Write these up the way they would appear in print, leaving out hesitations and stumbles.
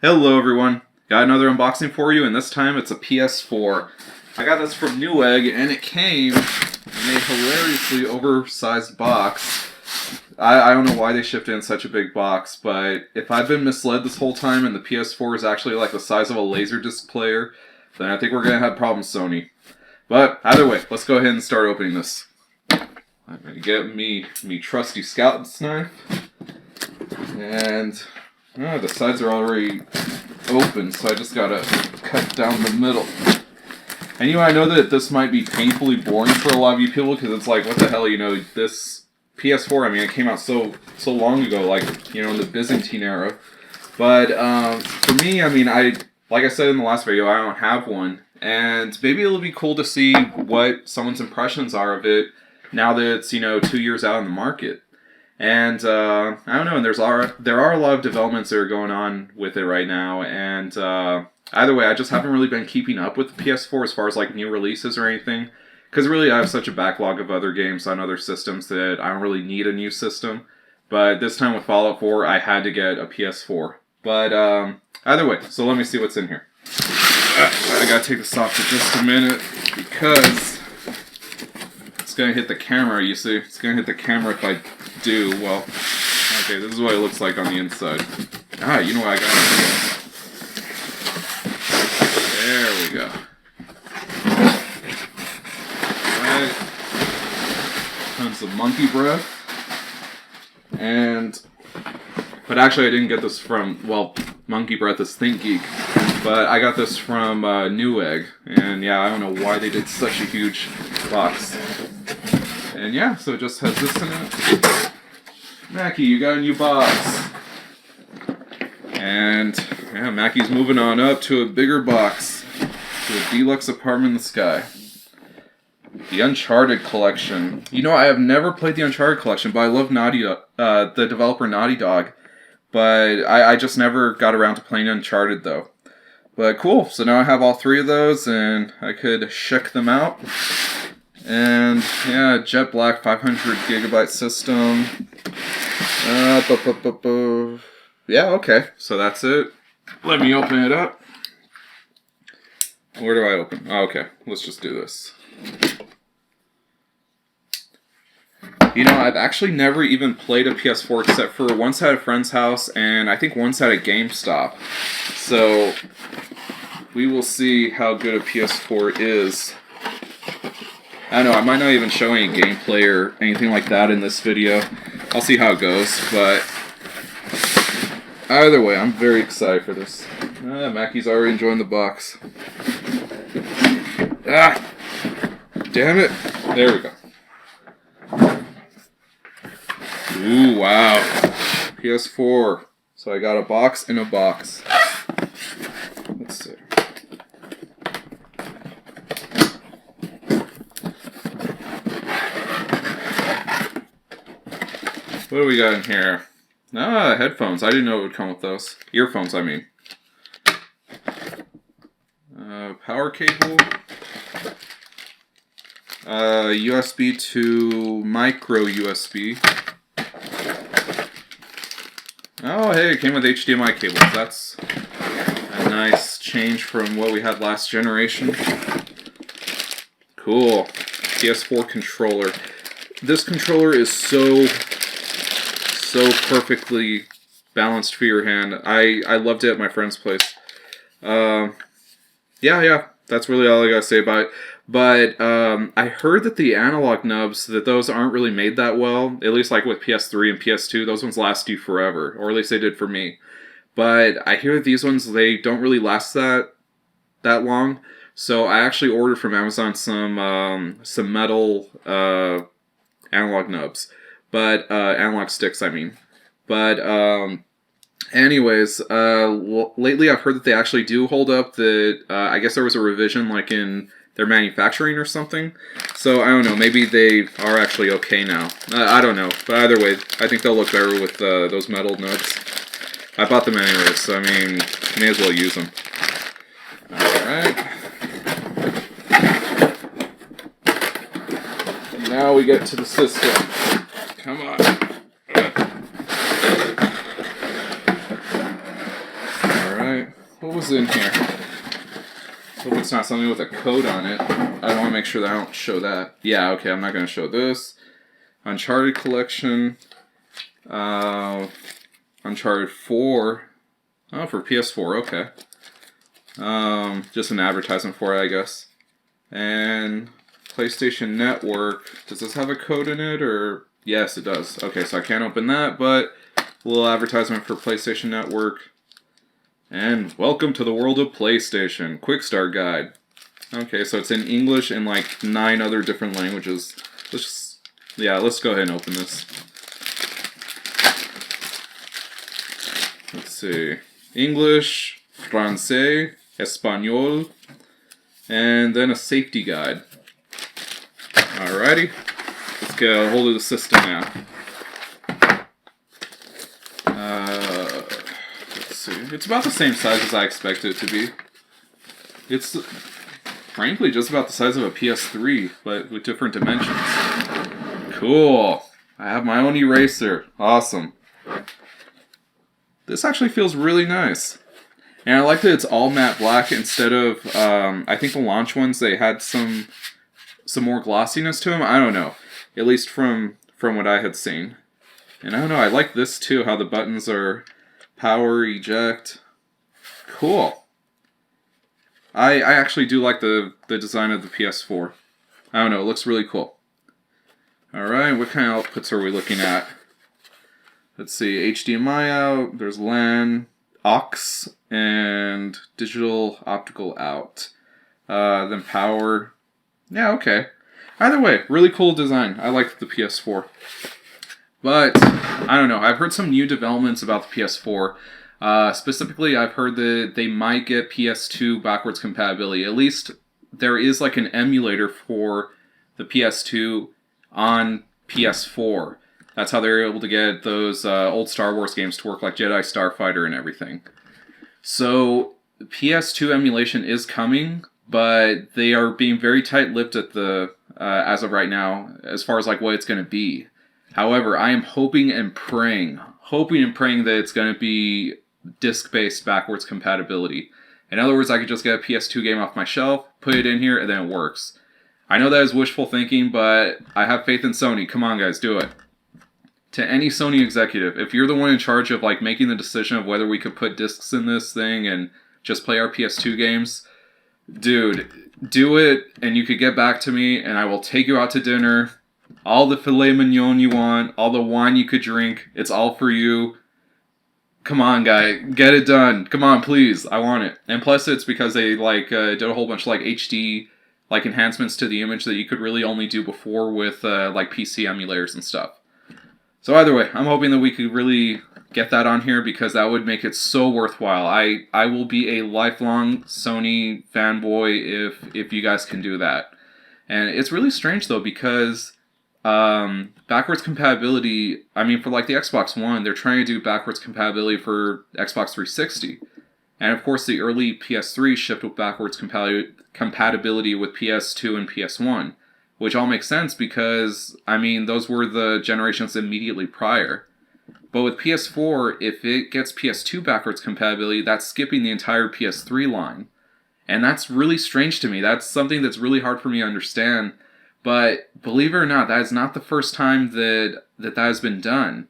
Hello everyone, got another unboxing for you, and this time it's a PS4. I got this from Newegg, and it came in a hilariously oversized box. I don't know why they shipped it in such a big box, but if I've been misled this whole time and the PS4 is actually like the size of a Laserdisc player, then I think we're going to have problems, Sony. But either way, let's go ahead and start opening this. I'm going to get me trusty Scout's knife, and the sides are already open, so I just gotta cut down the middle. And I know that this might be painfully boring for a lot of you people, because it's like, what the hell, this PS4, it came out so long ago, like, in the Byzantine era. But for me, like I said in the last video, I don't have one, and maybe it'll be cool to see what someone's impressions are of it now that it's, 2 years out in the market. And I don't know, and there are a lot of developments that are going on with it right now, and either way, I just haven't really been keeping up with the PS4 as far as like new releases or anything, because really I have such a backlog of other games on other systems that I don't really need a new system. But this time with Fallout 4, I had to get a PS4. But either way, so let me see what's in here. I gotta take this off for just a minute, because it's gonna hit the camera, you see. It's gonna hit the camera if I do. Well, okay, this is what it looks like on the inside. You know what I got here? There we go. Alright. Tons of monkey breath. But actually I didn't get this from, monkey breath is Think Geek. But I got this from Newegg. And yeah, I don't know why they did such a huge box. And yeah, so it just has this in it. Mackie, you got a new box. And yeah, Mackie's moving on up to a bigger box. To a deluxe apartment in the sky. The Uncharted collection. I have never played the Uncharted collection, but I love the developer Naughty Dog. But I just never got around to playing Uncharted though. But cool, so now I have all three of those and I could check them out. And yeah, Jet Black 500 gigabyte system. Yeah, okay, so that's it. Let me open it up. Where do I open? Oh, okay, let's just do this. I've actually never even played a PS4 except for once at a friend's house and I think once at a GameStop. So we will see how good a PS4 is. I don't know, I might not even show any gameplay or anything like that in this video. I'll see how it goes, but either way, I'm very excited for this. Mackie's already enjoying the box. Damn it. There we go. Ooh, wow. PS4. So I got a box in a box. Let's see. What do we got in here? Headphones. I didn't know it would come with those. Earphones, I mean. Power cable. USB to micro USB. Oh, hey, it came with HDMI cables. That's a nice change from what we had last generation. Cool. PS4 controller. This controller is so perfectly balanced for your hand. I loved it at my friend's place. Yeah, that's really all I gotta say about it. But I heard that the analog nubs, that those aren't really made that well. At least like with PS3 and PS2, those ones last you forever. Or at least they did for me. But I hear that these ones, they don't really last that long. So I actually ordered from Amazon some metal analog nubs. But analog sticks, I mean. But anyways, lately I've heard that they actually do hold up. That I guess there was a revision like in their manufacturing or something. So I don't know, maybe they are actually okay now. I don't know, but either way, I think they'll look better with those metal nubs. I bought them anyways, so may as well use them. Alright. Now we get to the system. Come on. What was in here? Hope it's not something with a code on it. I want to make sure that I don't show that. Yeah, okay, I'm not going to show this. Uncharted Collection. Uncharted 4. Oh, for PS4, okay. Just an advertisement for it, I guess. And PlayStation Network. Does this have a code in it, or... Yes, it does. Okay, so I can't open that, but a little advertisement for PlayStation Network. And welcome to the world of PlayStation. Quick Start Guide. Okay, so it's in English and like 9 other different languages. Let's go ahead and open this. Let's see. English, Francais, Espanol, and then a safety guide. Alrighty. Let's get a hold of the system now. Let's see. It's about the same size as I expected it to be. It's, frankly, just about the size of a PS3, but with different dimensions. Cool. I have my own eraser. Awesome. This actually feels really nice. And I like that it's all matte black instead of, I think the launch ones, they had some more glossiness to them. I don't know. At least from what I had seen. And I don't know, I like this too, how the buttons are power, eject. Cool. I actually do like the design of the PS4. I don't know, it looks really cool. Alright, what kind of outputs are we looking at? Let's see, HDMI out, there's LAN, aux, and digital optical out. Then power. Yeah, okay. Either way, really cool design. I like the PS4. But, I don't know, I've heard some new developments about the PS4. Specifically, I've heard that they might get PS2 backwards compatibility. At least, there is like an emulator for the PS2 on PS4. That's how they're able to get those old Star Wars games to work, like Jedi Starfighter and everything. So, PS2 emulation is coming, but they are being very tight-lipped at the as of right now, as far as like what it's going to be. However, I am hoping and praying that it's going to be disc-based backwards compatibility. In other words, I could just get a PS2 game off my shelf, put it in here, and then it works. I know that is wishful thinking, but I have faith in Sony. Come on, guys, do it. To any Sony executive, if you're the one in charge of like making the decision of whether we could put discs in this thing and just play our PS2 games, dude, do it, and you could get back to me, and I will take you out to dinner. All the filet mignon you want, all the wine you could drink, it's all for you. Come on, guy, get it done. Come on, please, I want it. And plus, it's because they like did a whole bunch of like HD like enhancements to the image that you could really only do before with like PC emulators and stuff. So either way, I'm hoping that we could really get that on here because that would make it so worthwhile. I will be a lifelong Sony fanboy if you guys can do that. And it's really strange though because backwards compatibility, I mean for like the Xbox One, they're trying to do backwards compatibility for Xbox 360. And of course the early PS3 shipped with backwards compatibility with PS2 and PS1. Which all makes sense because, I mean, those were the generations immediately prior. But with PS4, if it gets PS2 backwards compatibility, that's skipping the entire PS3 line. And that's really strange to me. That's something that's really hard for me to understand. But believe it or not, that is not the first time that has been done.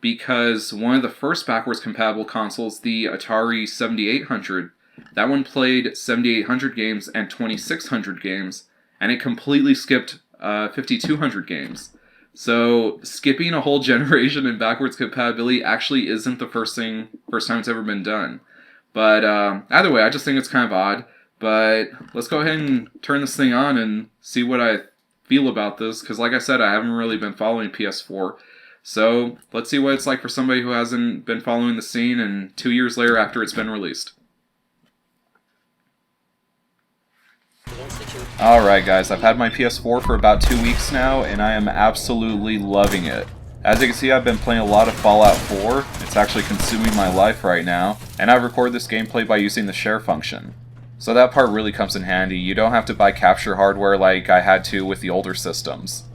Because one of the first backwards compatible consoles, the Atari 7800, that one played 7800 games and 2600 games. And it completely skipped 5200 games. So skipping a whole generation in backwards compatibility actually isn't the first time it's ever been done. But either way, I just think it's kind of odd. But let's go ahead and turn this thing on and see what I feel about this. Because like I said, I haven't really been following PS4. So let's see what it's like for somebody who hasn't been following the scene and 2 years later after it's been released. Alright guys, I've had my PS4 for about 2 weeks now, and I am absolutely loving it. As you can see, I've been playing a lot of Fallout 4, it's actually consuming my life right now, and I've recorded this gameplay by using the share function. So that part really comes in handy, you don't have to buy capture hardware like I had to with the older systems.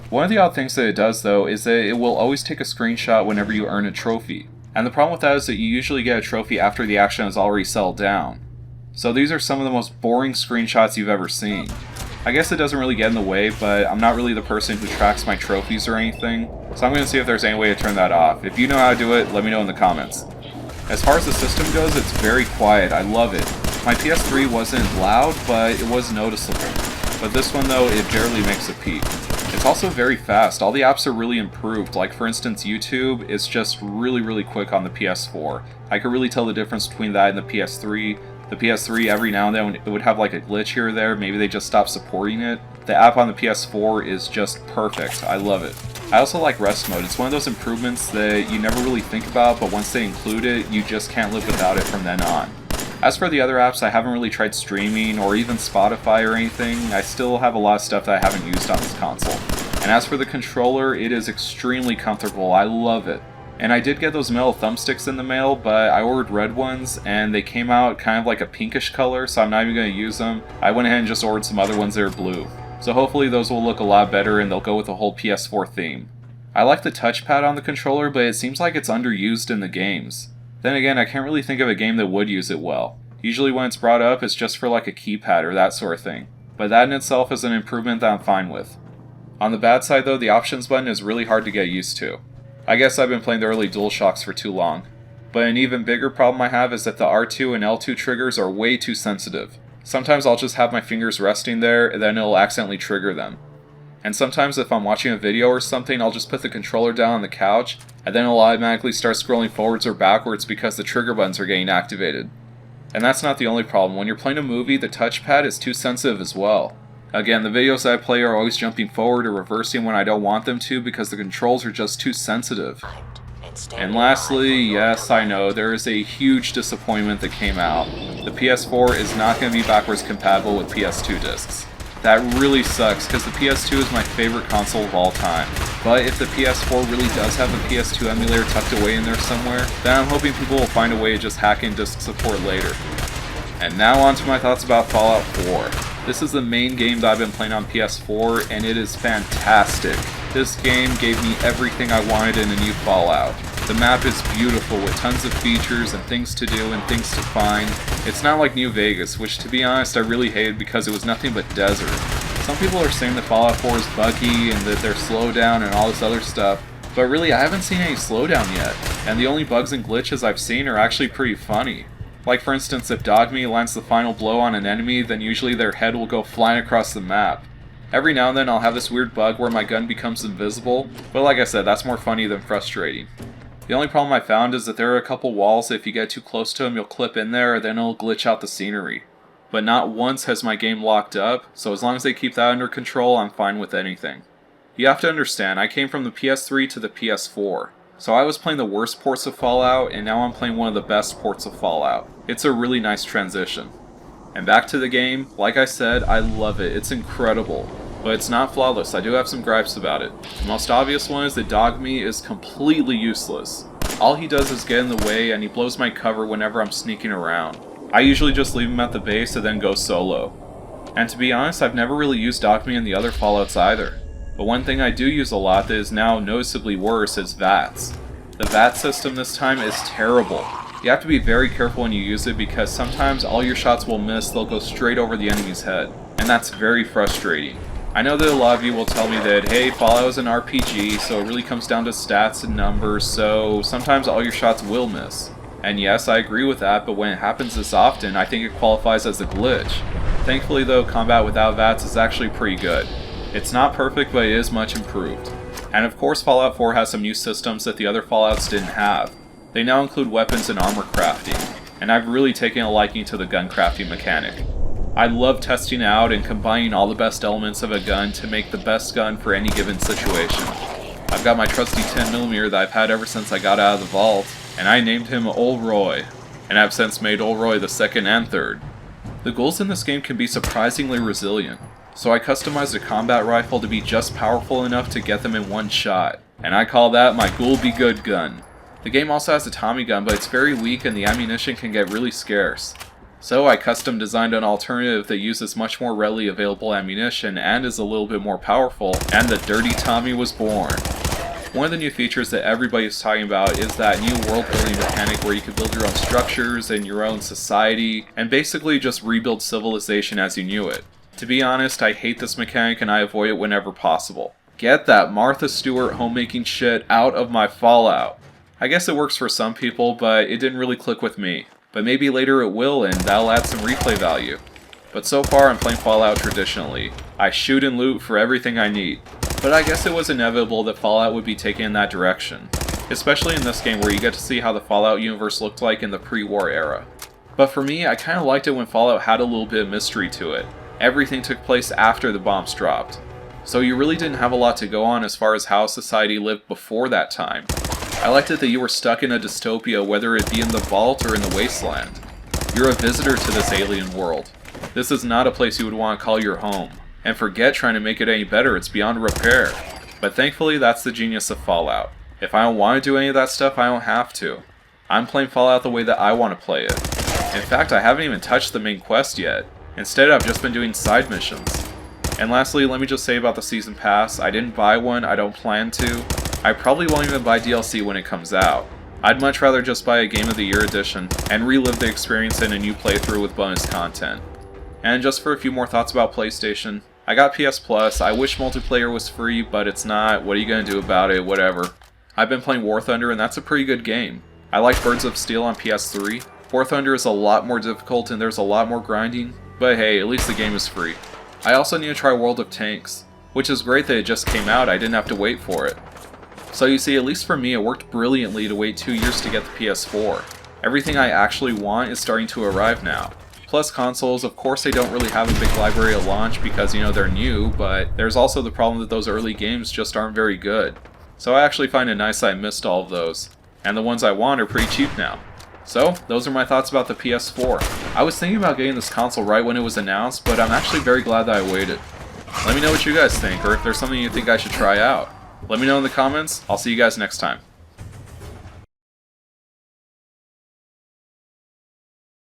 One of the odd things that it does though is that it will always take a screenshot whenever you earn a trophy. And the problem with that is that you usually get a trophy after the action has already settled down. So these are some of the most boring screenshots you've ever seen. I guess it doesn't really get in the way, but I'm not really the person who tracks my trophies or anything, so I'm going to see if there's any way to turn that off. If you know how to do it, let me know in the comments. As far as the system goes, it's very quiet. I love it. My PS3 wasn't loud, but it was noticeable. But this one though, it barely makes a peep. It's also very fast. All the apps are really improved. Like for instance, YouTube is just really quick on the PS4. I could really tell the difference between that and the PS3. The PS3, every now and then, it would have like a glitch here or there. Maybe they just stopped supporting it. The app on the PS4 is just perfect. I love it. I also like rest mode. It's one of those improvements that you never really think about, but once they include it, you just can't live without it from then on. As for the other apps, I haven't really tried streaming or even Spotify or anything. I still have a lot of stuff that I haven't used on this console. And as for the controller, it is extremely comfortable. I love it. And I did get those metal thumbsticks in the mail, but I ordered red ones, and they came out kind of like a pinkish color, so I'm not even going to use them. I went ahead and just ordered some other ones that are blue. So hopefully those will look a lot better and they'll go with the whole PS4 theme. I like the touchpad on the controller, but it seems like it's underused in the games. Then again, I can't really think of a game that would use it well. Usually when it's brought up, it's just for like a keypad or that sort of thing. But that in itself is an improvement that I'm fine with. On the bad side though, the options button is really hard to get used to. I guess I've been playing the early DualShocks for too long. But an even bigger problem I have is that the R2 and L2 triggers are way too sensitive. Sometimes I'll just have my fingers resting there and then it'll accidentally trigger them. And sometimes if I'm watching a video or something, I'll just put the controller down on the couch and then it'll automatically start scrolling forwards or backwards because the trigger buttons are getting activated. And that's not the only problem. When you're playing a movie, the touchpad is too sensitive as well. Again, the videos that I play are always jumping forward or reversing when I don't want them to because the controls are just too sensitive. And lastly, yes, I know, there is a huge disappointment that came out. The PS4 is not going to be backwards compatible with PS2 discs. That really sucks because the PS2 is my favorite console of all time. But if the PS4 really does have a PS2 emulator tucked away in there somewhere, then I'm hoping people will find a way to just hack in disc support later. And now on to my thoughts about Fallout 4. This is the main game that I've been playing on PS4 and it is fantastic. This game gave me everything I wanted in a new Fallout. The map is beautiful with tons of features and things to do and things to find. It's not like New Vegas, which to be honest I really hated because it was nothing but desert. Some people are saying that Fallout 4 is buggy and that there's slowdown and all this other stuff, but really I haven't seen any slowdown yet, and the only bugs and glitches I've seen are actually pretty funny. Like for instance, if Dogme lands the final blow on an enemy, then usually their head will go flying across the map. Every now and then I'll have this weird bug where my gun becomes invisible, but like I said, that's more funny than frustrating. The only problem I found is that there are a couple walls that if you get too close to them you'll clip in there, then it'll glitch out the scenery. But not once has my game locked up, so as long as they keep that under control, I'm fine with anything. You have to understand, I came from the PS3 to the PS4. So I was playing the worst ports of Fallout, and now I'm playing one of the best ports of Fallout. It's a really nice transition. And back to the game, like I said, I love it. It's incredible. But it's not flawless. I do have some gripes about it. The most obvious one is that Dogme is completely useless. All he does is get in the way, and he blows my cover whenever I'm sneaking around. I usually just leave him at the base and then go solo. And to be honest, I've never really used Dogme in the other Fallouts either. But one thing I do use a lot that is now noticeably worse is VATS. The VAT system this time is terrible. You have to be very careful when you use it because sometimes all your shots will miss, they'll go straight over the enemy's head. And that's very frustrating. I know that a lot of you will tell me that, hey, Fallout is an RPG, so it really comes down to stats and numbers, so sometimes all your shots will miss. And yes, I agree with that, but when it happens this often, I think it qualifies as a glitch. Thankfully though, combat without VATS is actually pretty good. It's not perfect, but it is much improved. And of course Fallout 4 has some new systems that the other Fallouts didn't have. They now include weapons and armor crafting, and I've really taken a liking to the gun crafting mechanic. I love testing out and combining all the best elements of a gun to make the best gun for any given situation. I've got my trusty 10mm that I've had ever since I got out of the vault, and I named him Ol' Roy, and I've since made Ol' Roy the second and third. The ghouls in this game can be surprisingly resilient, so I customized a combat rifle to be just powerful enough to get them in one shot, and I call that my Ghoul Be Good gun. The game also has a Tommy gun, but it's very weak and the ammunition can get really scarce. So I custom designed an alternative that uses much more readily available ammunition and is a little bit more powerful, and the Dirty Tommy was born. One of the new features that everybody's talking about is that new world building mechanic where you can build your own structures and your own society, and basically just rebuild civilization as you knew it. To be honest, I hate this mechanic and I avoid it whenever possible. Get that Martha Stewart homemaking shit out of my Fallout. I guess it works for some people, but it didn't really click with me. But maybe later it will, and that'll add some replay value. But so far I'm playing Fallout traditionally. I shoot and loot for everything I need. But I guess it was inevitable that Fallout would be taken in that direction. Especially in this game where you get to see how the Fallout universe looked like in the pre-war era. But for me, I kinda liked it when Fallout had a little bit of mystery to it. Everything took place after the bombs dropped. So you really didn't have a lot to go on as far as how society lived before that time. I liked it that you were stuck in a dystopia, whether it be in the vault or in the wasteland. You're a visitor to this alien world. This is not a place you would want to call your home. And forget trying to make it any better, it's beyond repair. But thankfully, that's the genius of Fallout. If I don't want to do any of that stuff, I don't have to. I'm playing Fallout the way that I want to play it. In fact, I haven't even touched the main quest yet. Instead, I've just been doing side missions. And lastly, let me just say about the Season Pass, I didn't buy one, I don't plan to. I probably won't even buy DLC when it comes out. I'd much rather just buy a Game of the Year edition, and relive the experience in a new playthrough with bonus content. And just for a few more thoughts about PlayStation, I got PS Plus, I wish multiplayer was free, but it's not, what are you gonna do about it, whatever. I've been playing War Thunder and that's a pretty good game. I like Birds of Steel on PS3. War Thunder is a lot more difficult and there's a lot more grinding, but hey, at least the game is free. I also need to try World of Tanks, which is great that it just came out, I didn't have to wait for it. So you see, at least for me, it worked brilliantly to wait 2 years to get the PS4. Everything I actually want is starting to arrive now. Plus consoles, of course they don't really have a big library at launch because, you know, they're new, but there's also the problem that those early games just aren't very good. So I actually find it nice that I missed all of those. And the ones I want are pretty cheap now. So, those are my thoughts about the PS4. I was thinking about getting this console right when it was announced, but I'm actually very glad that I waited. Let me know what you guys think, or if there's something you think I should try out. Let me know in the comments. I'll see you guys next time.